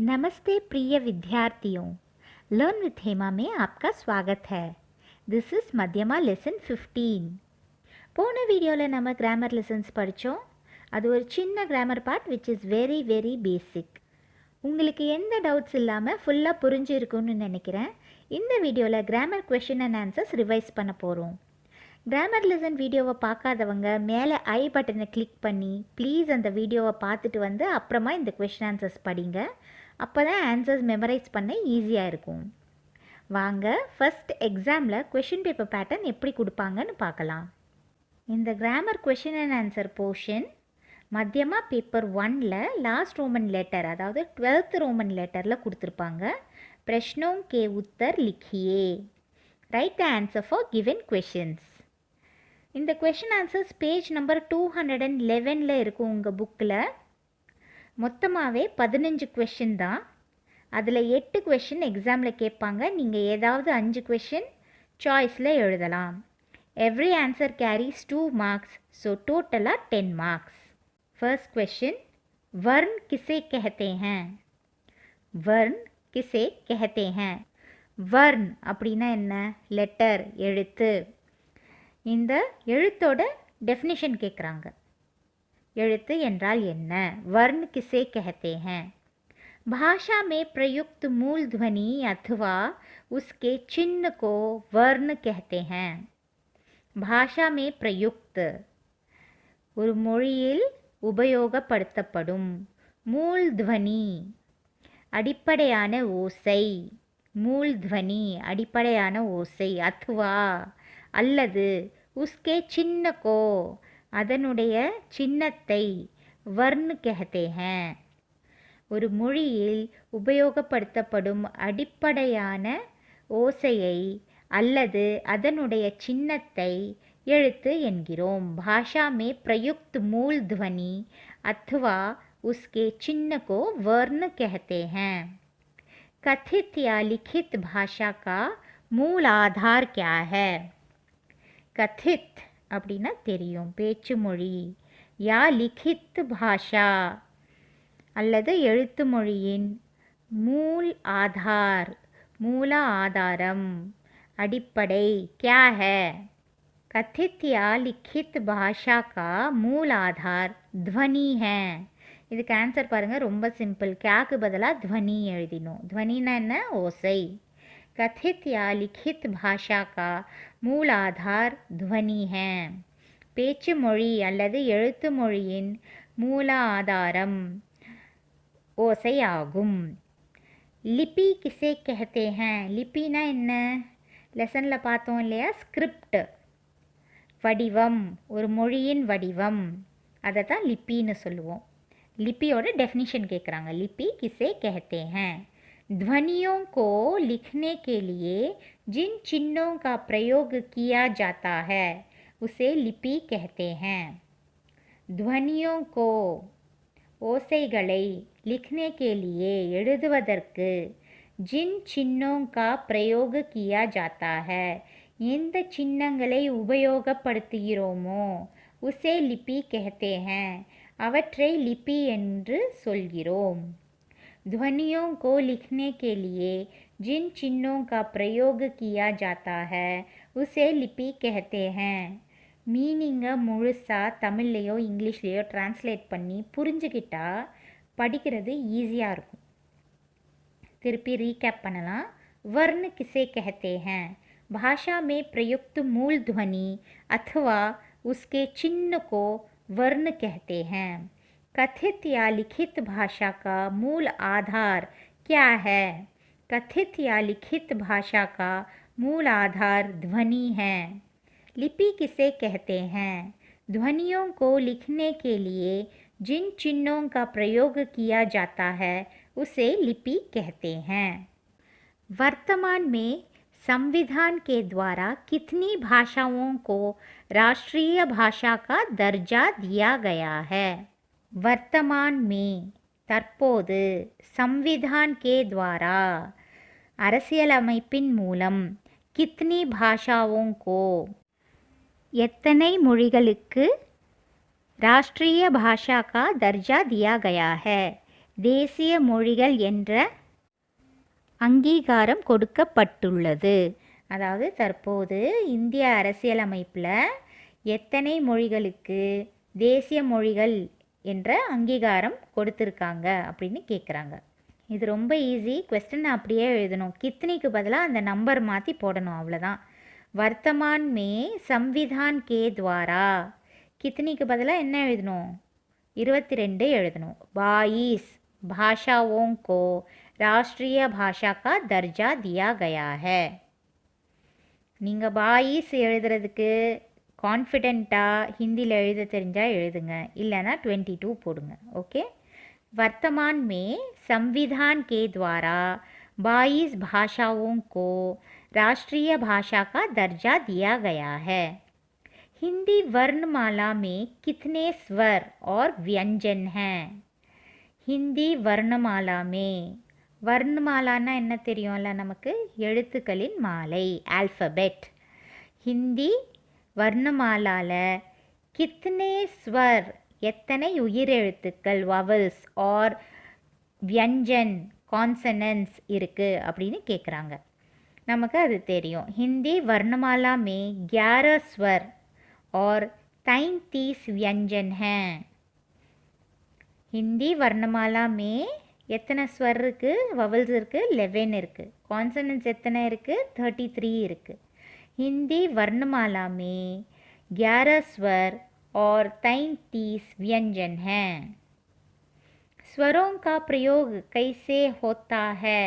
नमस्ते प्रिय विद्यार्थियों, लर्न विथ हेमा में आपका स्वागत है. This is Madhyama lesson 15. போன வீடியோவில் நம்ம கிராமர் லெசன்ஸ் படித்தோம். அது ஒரு சின்ன grammar part which is very very basic. உங்களுக்கு எந்த டவுட்ஸ் இல்லாமல் ஃபுல்லாக புரிஞ்சிருக்குன்னு நினைக்கிறேன். இந்த வீடியோவில் grammar question and answers revise பண்ண போகிறோம். கிராமர் லெசன் வீடியோவை பார்க்காதவங்க மேலே ஐ பட்டனை கிளிக் பண்ணி ப்ளீஸ் அந்த வீடியோவை பார்த்துட்டு வந்து அப்புறமா இந்த கொஷின் ஆன்சர்ஸ் படிங்க. அப்போ தான் ஆன்சர்ஸ் மெமரைஸ் பண்ண ஈஸியாக இருக்கும். வாங்க ஃபஸ்ட் எக்ஸாமில் கொஷின் பேப்பர் பேட்டர்ன் எப்படி கொடுப்பாங்கன்னு பார்க்கலாம். இந்த grammar question and answer portion Madhyama paper 1ல் லாஸ்ட் ரோமன் லெட்டர், அதாவது 12th ரோமன் லெட்டரில் கொடுத்துருப்பாங்க. பிரஷ்னோं के उत्तर लिखिए, write the answer for given questions. இந்த கொஷின் ஆன்சர்ஸ் பேஜ் நம்பர் 211ல் இருக்கும் உங்கள் புக்கில். மொத்தமாகவே 15 கொஷின் தான். அதில் 8 கொஷின் எக்ஸாமில் கேட்பாங்க. நீங்கள் ஏதாவது 5 கொஷின் சாய்ஸில் எழுதலாம். Every answer carries 2 marks, so டோட்டலாக 10 மார்க்ஸ். ஃபர்ஸ்ட் கொஷின், வர்ன் கிசே कहते हैं? வர்ன் கிசே कहते हैं? வர்ன் அப்படின்னா என்ன? லெட்டர், எழுத்து. இந்த எழுத்தோட டெஃபினிஷன் கேட்குறாங்க. எழுத்து என்றால் என்ன? वर्ण किसे कहते हैं? भाषा में प्रयुक्त मूल ध्वनि अथवा उसके चिन्ह को वर्ण कहते हैं. भाषा में प्रयुक्त ஒரு மொழியில் உபயோகப்படுத்தப்படும் மூல் ध्वनि, அடிப்படையான ஓசை. மூல் ध्वनि அடிப்படையான ஓசை. அத்வா அல்லது உஸ்கே சின்ன கோ அதனுடைய சின்னத்தை வர்ண் कहते हैं. ஒரு மொழியில் உபயோகப்படுத்தப்படும் அடிப்படையான ஓசையை அல்லது அதனுடைய சின்னத்தை எழுத்து என்கிறோம். பாஷா மே பிரயுக்த் மூல் ध्वनि अथवा उसके चिन्ह को वर्ण कहते हैं. कथित या लिखित भाषा का मूल आधार क्या है? கதித் அப்படின்னா தெரியும், பேச்சு மொழி. யா லிఖித் பாஷா அல்லது எழுத்து மொழியின் மூல் ஆதார், மூல ஆதாரம், அடிப்படை. क्या है? कथित या लिखित भाषा का मूल आधार ध्वनि है. இதுக்கு ஆன்சர் பாருங்கள், ரொம்ப சிம்பிள். கேக்கு பதிலாக ध्वनि எழுதினோம். ध्वनिனா என்ன? ஓசை. कथित या लिखित भाषा का मूल आधार ध्वनि है. பேச்சு மொழி அல்லது எழுத்து மொழியின் மூல ஆதாரம் ஓசை ஆகும். லிபி கிசே कहते हैं? லிபினா என்ன? லெசனில் பார்த்தோம் இல்லையா, ஸ்கிரிப்ட், வடிவம், ஒரு மொழியின் வடிவம், அதை தான் லிப்பின்னு சொல்லுவோம். லிப்பியோட டெஃபினிஷன் கேட்குறாங்க. லிபி கிசே कहते हैं? ध्वनियों को लिखने के लिए जिन चिन्हों का प्रयोग किया जाता है उसे लिपि कहते हैं. ध्वनियों को ஓசைகளை लिखने के लिए எழுதுவதற்கு जिन चिन्हों का प्रयोग किया जाता है எந்த சின்னங்களை உபயோகப்படுத்துகிறோமோ உசே லிபி कहते हैं அவற்றை லிபி என்று சொல்கிறோம். ध्वनियों को लिखने के लिए जिन चिन्हों का प्रयोग किया जाता है उसे लिपि कहते हैं. மீனிங்கை முழுசாக தமிழ்லையோ இங்கிலீஷ்லேயோ டிரான்ஸ்லேட் பண்ணி புரிஞ்சுக்கிட்டா படிக்கிறது ஈஸியாக இருக்கும். திருப்பி ரீகேப் பண்ணலாம். वर्ण किसे कहते हैं? भाषा में प्रयुक्त मूल ध्वनि अथवा उसके चिन्ह को वर्ण कहते हैं. कथित या लिखित भाषा का मूल आधार क्या है? कथित या लिखित भाषा का मूल आधार ध्वनि है. लिपि किसे कहते हैं? ध्वनियों को लिखने के लिए जिन चिन्हों का प्रयोग किया जाता है उसे लिपि कहते हैं. वर्तमान में संविधान के द्वारा कितनी भाषाओं को राष्ट्रीय भाषा का दर्जा दिया गया है? वर्तमान में தற்போது, संविधान के द्वारा அரசியலமைப்பின் மூலம், कितनी भाषाओं को எத்தனை மொழிகளுக்கு राष्ट्रीय भाषा का दर्जा दिया गया है தேசிய மொழிகள் என்ற அங்கீகாரம் கொடுக்கப்பட்டுள்ளது. அதாவது தற்போது இந்திய அரசியலமைப்பில் எத்தனை மொழிகளுக்கு தேசிய மொழிகள் என்ற அங்கீகாரம் கொடுத்துருக்காங்க அப்படின்னு கேட்குறாங்க. இது ரொம்ப ஈஸி. கொஸ்டின் அப்படியே எழுதணும். கித்னிக்கு பதிலாக அந்த நம்பர் மாற்றி போடணும், அவ்வளோதான். வர்த்தமான் மே சம்விதான் கே துவாரா, கித்னிக்கு பதிலாக என்ன எழுதணும்? 22 எழுதணும். 22 भाषाओं को राष्ट्रीय भाषा का दर्जा दिया गया है. நீங்கள் 22 எழுதுறதுக்கு கான்ஃபிடெண்ட்டாக ஹிந்தியில் எழுத தெரிஞ்சால் எழுதுங்க, இல்லைன்னா 22 போடுங்க. ஓகே. वर्तमान में संविधान के द्वारा 22 भाषाओं को राष्ट्रीय भाषा का दर्जा दिया गया है. हिंदी वर्णमाला में कितने स्वर और व्यंजन हैं? हिंदी वर्णमाला में, वर्णमालाना என்ன தெரியும்ல நமக்கு? எழுத்துக்களின் மாலை, ஆல்ஃபபெட். ஹிந்தி வர்ணமாலால கித்னே ஸ்வர், எத்தனை உயிரெழுத்துக்கள், வவல்ஸ் ஆர் வியஞ்சன், கான்சனன்ஸ் இருக்குது அப்படின்னு கேட்குறாங்க. நமக்கு அது தெரியும். ஹிந்தி வர்ணமாலா மே 11 स्वर और 33 व्यंजन हैं. हिंदी वर्णमाला में எத்தனை ஸ்வர் இருக்குது, வவல்ஸ் இருக்குது, 11 இருக்குது. கான்சனன்ஸ் எத்தனை இருக்குது? 33 இருக்குது. हिंदी वर्णमाला में 11 स्वर और 33 व्यंजन हैं. स्वरों का प्रयोग कैसे होता है?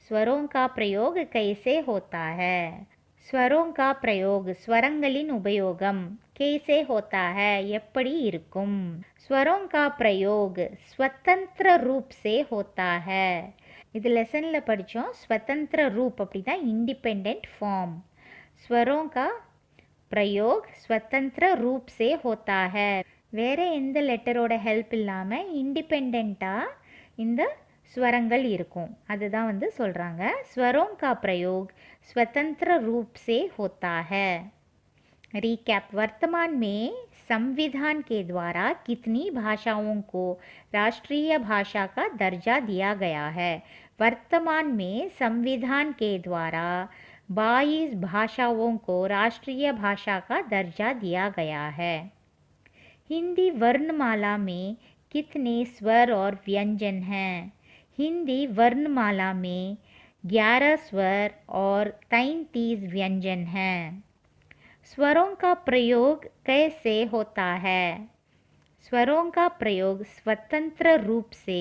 स्वरों का प्रयोग कैसे होता है? स्वरों का प्रयोग, स्वरங்களின் உபயோகம், कैसे होता है, எப்படி இருக்கும்? स्वरों का प्रयोग स्वतंत्र रूप से होता है. இது லெசனில் படித்தோம். स्वतंत्र रूप அப்படின்னா इंडिपेंडेंट फॉर्म. स्वरों का प्रयोग स्वतंत्र रूप से होता है. வேறு எந்த லெட்டரோட ஹெல்ப் இல்லாமல் இண்டிபெண்ட்டாக இந்த ஸ்வரங்கள் இருக்கும். அதுதான் வந்து சொல்கிறாங்க. स्वरों का प्रयोग स्वतंत्र रूप से होता है. रिकैप. वर्तमान में संविधान के द्वारा कितनी भाषाओं को राष्ट्रीय भाषा का दर्जा दिया गया है? वर्तमान में संविधान के द्वारा 22 भाषाओं को राष्ट्रीय भाषा का दर्जा दिया गया है. हिंदी वर्णमाला में कितने स्वर और व्यंजन हैं? हिंदी वर्णमाला में 11 स्वर और 33 व्यंजन हैं. स्वरों का प्रयोग कैसे होता है? स्वरों का प्रयोग स्वतंत्र रूप से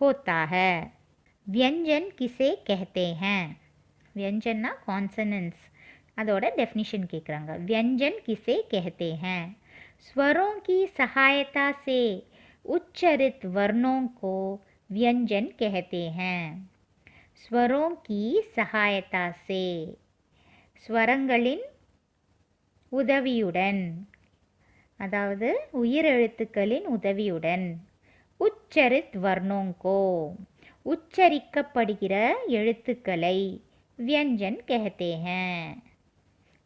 होता है. व्यंजन किसे कहते हैं? व्यंजन कॉन्सनेंट्स, அதோட டெஃபினிஷன் கேட்குறாங்க. व्यंजन किसे कहते हैं? स्वरों की सहायता से उच्चारित वर्णों को व्यंजन कहते हैं. स्वरों की सहायता से, ஸ்வரங்களின் உதவியுடன், அதாவது உயிரெழுத்துக்களின் உதவியுடன். உச்சரித் வர்ணோங்கோ, உச்சரிக்கப்படுகிற எழுத்துக்களை व्यंजन कहते हैं.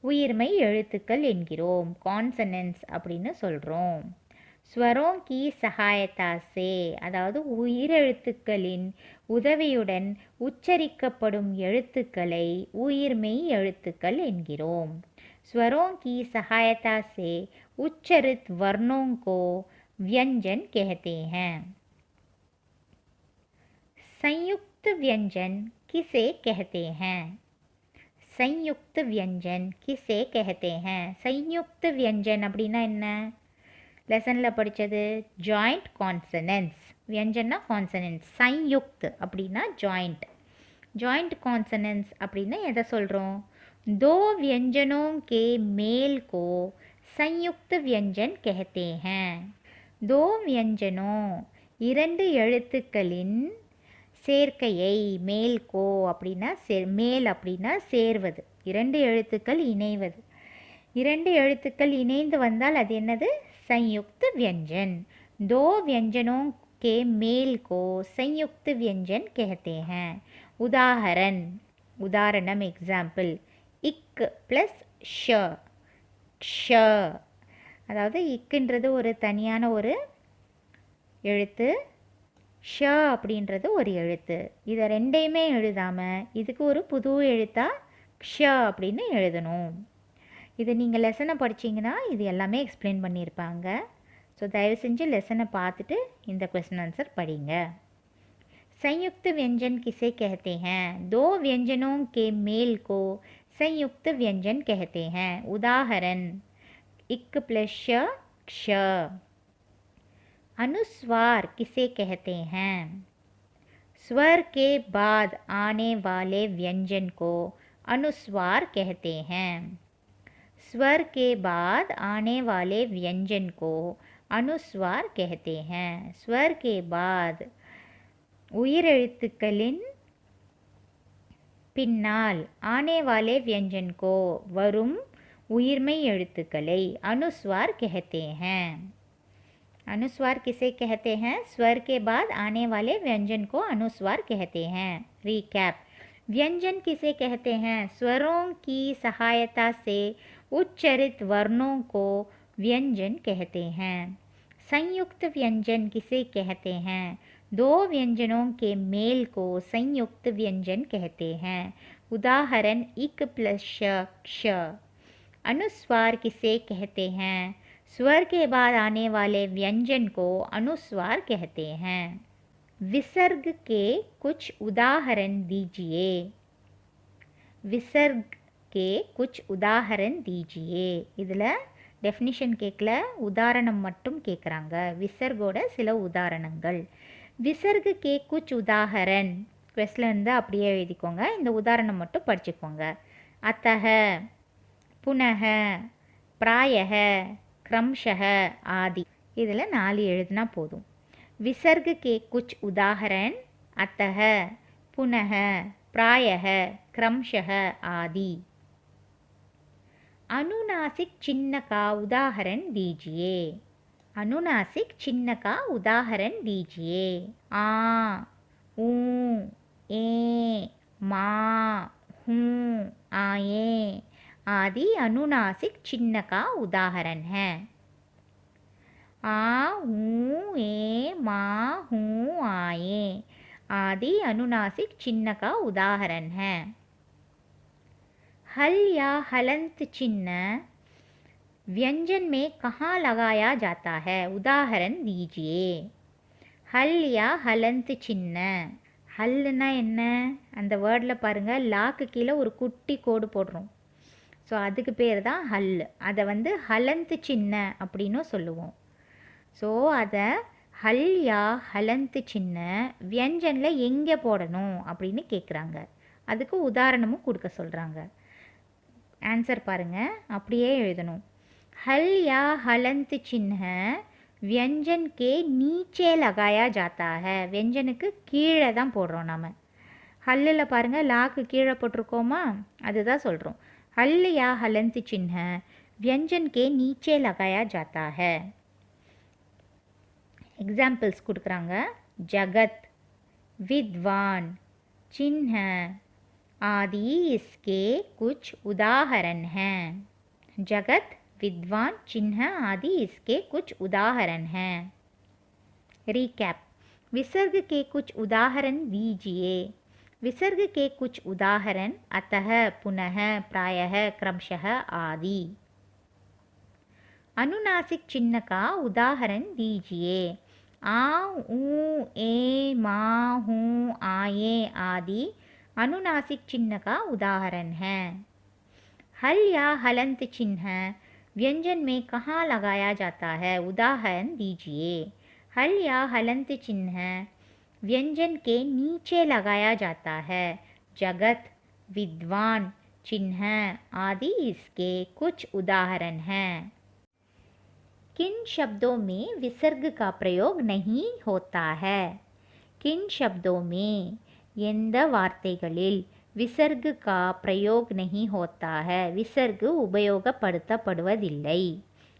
உயிர்மை எழுத்துக்கள் என்கிறோம், கான்சனன்ஸ் அப்படின்னு சொல்கிறோம். ஸ்வரோं की सहायता से, அதாவது உயிரெழுத்துக்களின் உதவியுடன் உச்சரிக்கப்படும் எழுத்துக்களை உயிர்மை எழுத்துக்கள் என்கிறோம். स्वरों की सहायता से उच्चरित वर्णों को व्यंजन कहते हैं. संयुक्त व्यंजन किसे कहते हैं? संयुक्त व्यंजन किसे कहते हैं? संयुक्त व्यंजन அப்படின்னா என்ன? லெசனில் படித்தது ஜாயிண்ட் கான்சனன்ஸ். व्यंजन கான்சனன்ஸ். संयुक्त அப்படின்னா ஜாயிண்ட். ஜாயிண்ட் கான்சனன்ஸ் அப்படின்னா எதை சொல்கிறோம்? दो व्यंजनों के मेल को संयुक्त व्यंजन कहते हैं. दो व्यंजनों, இரண்டு எழுத்துக்களின் சேர்க்கையை, மேல் கோ அப்படின்னா மேல் அப்படின்னா சேர்வது, இரண்டு எழுத்துக்கள் இணைவது. இரண்டு எழுத்துக்கள் இணைந்து வந்தால் அது என்னது? संयुक्त व्यंजन. दो व्यंजनों के मेल को संयुक्त व्यंजन कहते हैं. उदाहरणम एग्जाम्पल, இக் ப்ளஸ் ஷ, ஷ. அதாவது இக்குன்றது ஒரு தனியான ஒரு எழுத்து, ஷ அப்படின்றது ஒரு எழுத்து. இதை ரெண்டையுமே எழுதாமல் இதுக்கு ஒரு புது எழுத்தாக க்ஷ அப்படின்னு எழுதணும். இது நீங்கள் லெசனை படிச்சிங்கன்னா இது எல்லாமே எக்ஸ்பிளைன் பண்ணியிருப்பாங்க. ஸோ தயவு செஞ்சு லெசனை பார்த்துட்டு இந்த क्वेश्चन आंसर படிங்க. संयुक्त व्यंजन किसे कहते हैं? दो व्यंजनों के मेल को संयुक्त व्यंजन कहते हैं. उदाहरण इक प्लस श, क्ष. अनुस्वार किसे कहते हैं? स्वर के बाद आने वाले व्यंजन को अनुस्वार कहते हैं. स्वर के बाद आने वाले व्यंजन को अनुस्वार कहते हैं. स्वर के बाद உயிரெழுத்துக்களின் பின்னால் ஆனே வாலே व्यंजन को வரும் உயிர்மெய் எழுத்துக்களை अनुस्वार कहते हैं. अनुस्वार किसे कहते हैं? स्वर के बाद आने वाले व्यंजन को अनुस्वार कहते हैं. रिकैप. व्यंजन किसे कहते हैं? स्वरों की सहायता से उच्चरित वर्णों को व्यंजन कहते हैं. संयुक्त व्यंजन किसे कहते हैं? दो व्यंजनों के मेल को संयुक्त व्यंजन कहते हैं. उदाहरण इक प्लस श, क्ष. अनुस्वार किसे कहते हैं? स्वर के बाद आने वाले व्यंजन को अनुस्वार कहते हैं. विसर्ग के कुछ उदाहरण दीजिए. विसर्ग के कुछ उदाहरण दीजिए. இதில் டெஃபினிஷன் கேட்கல, உதாரணம் மட்டும் கேட்குறாங்க. விசர்கோட சில உதாரணங்கள். விசர்கு கே குச் உதாகரன் கொஸ்டில் இருந்து அப்படியே எழுதிக்கோங்க. இந்த உதாரணம் மட்டும் படிச்சுக்கோங்க. அத்தக, புனக, பிராயக, க்ரம்ஷக ஆதி. இதில் 4 எழுதுனா போதும். விசர்கு கே குச் உதாகரன் அத்தக, புனக, பிராயக, क्रमशः आदि. अनुनासिक चिन्ह का उदाहरण दीजिए. अनुनासिक चिन्ह का उदाहरण दीजिए. आ, ऊ, ए, मा, हूँ, आए आदि अनुनासिक चिन्ह का उदाहरण है. आ, ऊ, ए, मा, हूँ, आए आदि अनुनासिक चिन्ह का उदाहरण है. हल या हलंत चिन्ह व्यंजन में कहाँ लगाया जाता है? उदाहरण दीजिए. हल या हलंत चिन्ह. ஹல்லுனா என்ன? அந்த வேர்டில் பாருங்கள், லாக்கு கீழே ஒரு குட்டி கோடு போடுறோம். ஸோ அதுக்கு பேர் தான் ஹல். அதை வந்து ஹலந்த் சின்ன அப்படின்னும் சொல்லுவோம். ஸோ அதை ஹல் யா ஹலந்த் சின்ன வியஞ்சனில் எங்கே போடணும் அப்படின்னு கேட்குறாங்க. அதுக்கு உதாரணமும் கொடுக்க சொல்கிறாங்க. ஆன்சர் பாருங்கள், அப்படியே எழுதணும். हल या हलंत चिन्ह व्यंजन के नीचे लगाया जाता है. व्यंजனுக்கு கீழே தான் போடுறோம் நாம். ஹல்லில் பாருங்கள், லாக்கு கீழே போட்டிருக்கோமா, அதுதான் சொல்கிறோம். हल या हलंत चिन्ह व्यंजन के नीचे लगाया जाता है. एग्जाम्पल्स கொடுக்குறாங்க. जगत, विद्वान, चिन्ह आदि इसके कुछ उदाहरण हैं. जगत, विद्वान, चिन्ह आदि इसके कुछ उदाहरण हैं. रिकैप. विसर्ग के कुछ उदाहरण दीजिए. विसर्ग के कुछ उदाहरण अतः, पुनः, प्रायः, क्रमशः आदि. अनुनासिक चिन्ह का उदाहरण दीजिए. आ, ऊ, ए, मा, हूँ, आए आदि अनुनासिक चिन्ह का उदाहरण है. हल या हलंत चिन्ह व्यंजन में कहाँ लगाया जाता है? उदाहरण दीजिए. हल या हलंत चिन्ह व्यंजन के नीचे लगाया जाता है. जगत, विद्वान, चिन्ह आदि इसके कुछ उदाहरण हैं. किन शब्दों में विसर्ग का प्रयोग नहीं होता है? किन शब्दों में எந்த வார்த்தைகளில் விசர்கு கா பிரயோக் நஹி ஹோத்தா ஹை? விசர்கு உபயோகப்படுத்தப்படுவதில்லை.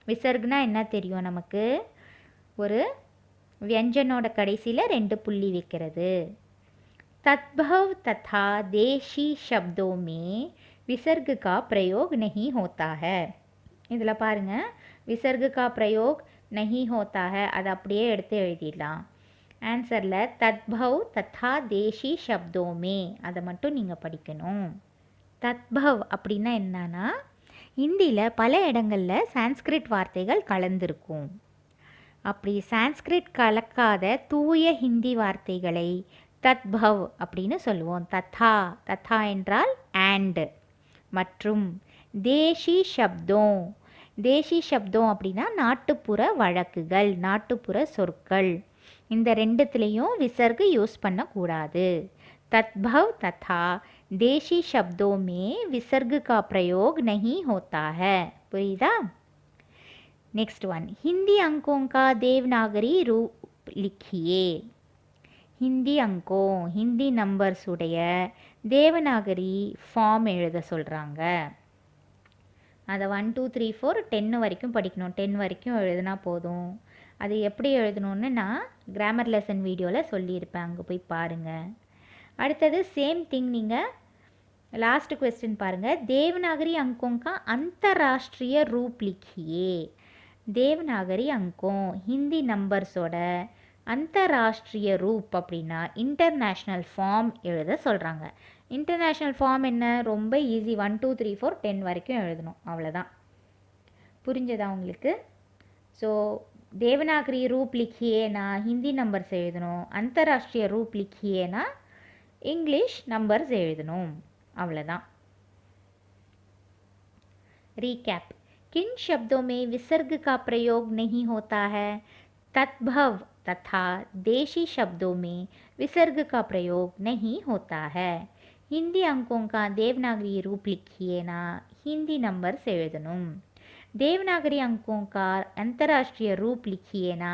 விசர்குனா என்ன தெரியும் நமக்கு? ஒரு व्यंजनோட கடைசியில் 2 புள்ளி வைக்கிறது. तद्भव तथा देशी शब्दों में विसर्ग का प्रयोग नहीं होता है. இதில் பாருங்கள், விசர்கு கா பிரயோக் नहीं होता है அது அப்படியே எடுத்து எழுதிடலாம். ஆன்சரில் தத்பவ் தத்தா தேசி சப்தோமே அதை மட்டும் நீங்கள் படிக்கணும். தத்பவ் அப்படின்னா என்னன்னா, ஹிந்தியில் பல இடங்களில் சான்ஸ்கிரிட் வார்த்தைகள் கலந்திருக்கும். அப்படி சான்ஸ்கிரிட் கலக்காத தூய ஹிந்தி வார்த்தைகளை தத்பவ் அப்படின்னு சொல்லுவோம். தத்தா தத்தா என்றால் அண்ட் மற்றும். தேசி சப்தம், தேசி சப்தம் அப்படின்னா நாட்டுப்புற வழக்குகள், நாட்டுப்புற சொற்கள். இந்த ரெண்டுத்துலேயும் விசர்கு யூஸ் பண்ணக்கூடாது. तद्भव तथा देशी शब्दों में विसर्ग का प्रयोग नहीं होता है. पुरीदा. नेक्स्ट वन, हिंदी अंकों का देवनागरी रूप लिखिए. हिंदी अंकों, हिंदी नंबर्स उடைய தேவநாகரி ஃபார்ம் எழுத சொல்கிறாங்க. அதை 1 2 3 4 10 வரைக்கும் படிக்கணும். 10 வரைக்கும் எழுதுனா போதும். அது எப்படி எழுதணுன்னு நான் கிராமர் லெசன் வீடியோவில் சொல்லியிருப்பேன், அங்கே போய் பாருங்கள். அடுத்தது சேம் திங், நீங்கள் लास्ट क्वेश्चन பாருங்கள். देवनागरी अंकों का अंतर्राष्ट्रीय रूप लिखिए. देवनागरी अंकों हिंदी नंबर्ஸோட अंतर्राष्ट्रीय रूप அப்படின்னா இன்டர்நேஷ்னல் ஃபார்ம் எழுத சொல்கிறாங்க. இன்டர்நேஷ்னல் ஃபார்ம் என்ன, ரொம்ப ஈஸி. 1 2 3 4 10 வரைக்கும் எழுதணும், அவ்வளோதான். புரிஞ்சதா உங்களுக்கு? ஸோ தேவநாகரி ரூப் லிக்கியேனா ஹிந்தி நம்பர்ஸ் எழுதணும், अंतर्राष्ट्रीय रूप लिखिएனா இங்கிலீஷ் நம்பர்ஸ் எழுதணும், अवलदान. रिकैप, किन शब्दों में विसर्ग का प्रयोग नहीं होता है? तद्भव तथा देशी शब्दों में विसर्ग का प्रयोग नहीं होता है. हिंदी अंकों का देवनागरी रूप लिखिए ना, हिंदी नंबर से எழுதணும். देवनागरी अंकों का अंतर्राष्ट्रीय रूप लिखिए ना,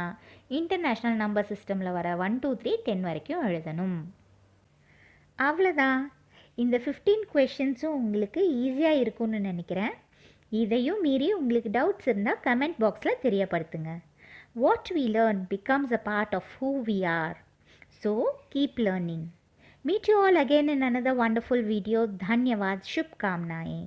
इंटरनेशनल नंबर सिस्टमिல் வர 1 2 3 10 வரைக்கும் எழுதணும். அவ்வளோதான். இந்த 15 கொஷின்ஸும் உங்களுக்கு ஈஸியாக இருக்கும்னு நினைக்கிறேன். இதையும் மீறி உங்களுக்கு டவுட்ஸ் இருந்தால் கமெண்ட் பாக்ஸில் தெரியப்படுத்துங்க. What we learn becomes a part of who we are. So keep learning. Meet you all again in another wonderful video. धन्यवाद. शुभकामनाएं.